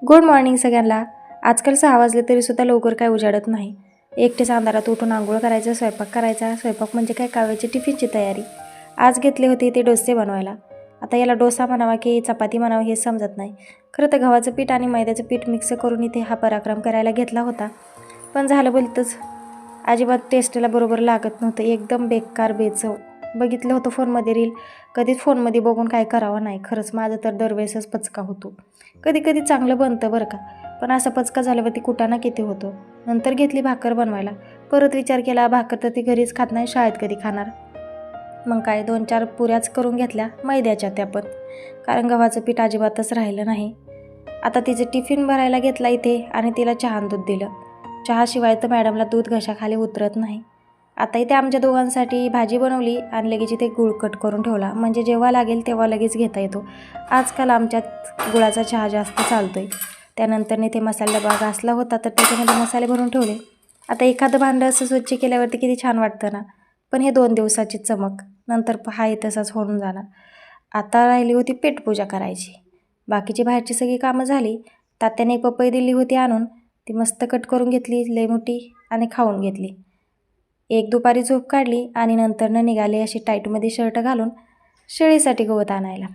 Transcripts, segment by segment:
Good morning सगळ्यांना. आजकाल 6 वाजले तरीसुद्धा लवकर काय उजाडत नाही. एकटेच अंधारात उठून आंघोळ करायचं, स्वयंपाक करायचा. स्वयंपाक म्हणजे काय, काव्याची टिफिनची तयारी. आज घेतले होते ते डोसे बनवायला. आता याला डोसा म्हणावा की चपाती म्हणावा हे समजत नाही. खरं तर गव्हाचं पीठ आणि मैद्याचं पीठ मिक्स करून इथे हा पराक्रम करायला घेतला होता. पण झालं बोलतंच, अजिबात टेस्टला बरोबर लागत नव्हतं. एकदम बेकार बेचव. बघितलं होतं फोनमध्ये रील. कधीच फोनमध्ये बघून काय करावं नाही. खरंच माझं तर दरवेळेसच पचका होतो. कधी कधी चांगलं बनतं बरं का, पण असं पचका झाल्यावरती कुटाणा किती होतो. नंतर घेतली भाकर बनवायला. परत विचार केला, भाकर तर ती घरीच खात नाही, शाळेत कधी खाणार. मग काय 2-4 पुऱ्याच करून घेतल्या मैद्याच्या त्या पण, कारण गव्हाचं पीठ अजिबातच राहिलं नाही. आता तिचे टिफिन भरायला घेतला इथे आणि तिला चहा आणि दूध दिलं. चहाशिवाय तर मॅडमला दूध घशाखाली उतरत नाही. आता इथे आमच्या दोघांसाठी भाजी बनवली आणि लगेच इथे गुळ कट करून ठेवला, म्हणजे जेव्हा लागेल तेव्हा लगेच घेता येतो. आजकाल आमच्यात गुळाचा चहा जास्त चालतोय. त्यानंतर इथे मसाला डबा घासला होता तर त्याच्यामध्ये मसाले भरून ठेवले. आता एखादं भांडं असं स्वच्छ केल्यावरती किती छान वाटतं ना. पण हे 2 दिवसाची चमक, नंतर हाय तसाच होऊन जाणार. आता राहिली होती पेटपूजा करायची. बाकीची बाहेरची सगळी कामं झाली. तात्याने एक पपई दिली होती आणून, ती मस्त कट करून घेतली लय मोठी आणि खाऊन घेतली. एक दुपारी झोप काढली आणि नंतरनं निघाले अशी टाईटमध्ये शर्ट घालून शेळीसाठी गवत आणायला,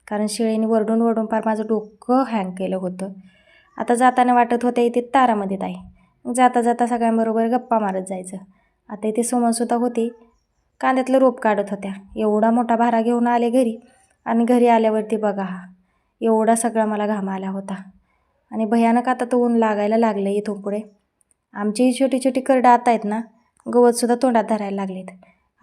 कारण शेळीने वरडून वरडून फार माझं डोकं हँग केलं होतं. आता जाताना वाटत होतं इथे तारामध्ये ताई, जाता जाता सगळ्यांबरोबर गप्पा मारत जायचं. आता इथे सुमनसुद्धा होती, कांद्यातलं रोप काढत होत्या. एवढा मोठा भारा घेऊन आले घरी आणि घरी आल्यावरती बघा हा एवढा सगळा मला घाम आला होता. आणि भयानक आता तो ऊन लागायला लागलं इथून पुढे. आमची ही छोटी छोटी करडं आता आहेत ना, गवतसुद्धा तोंडात धरायला लागलेत.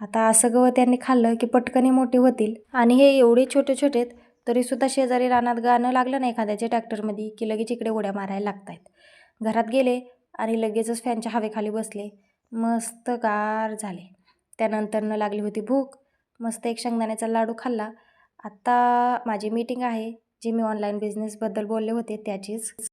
आता असं गवत यांनी खाल्लं की पटकनी मोठे होतील. आणि हे एवढे छोटे छोटेत तरीसुद्धा शेजारी रानात गाणं लागलं नाही एखाद्याच्या ट्रॅक्टरमध्ये की लगेच इकडे उड्या मारायला लागत आहेत. घरात गेले आणि लगेचच फॅनच्या हवेखाली बसले, मस्त गार झाले. त्यानंतरनं लागली होती भूक, मस्त एक शेंगदाण्याचा लाडू खाल्ला. आत्ता माझी मीटिंग आहे, जी मी ऑनलाईन बिझनेसबद्दल बोलले होते त्याचीच.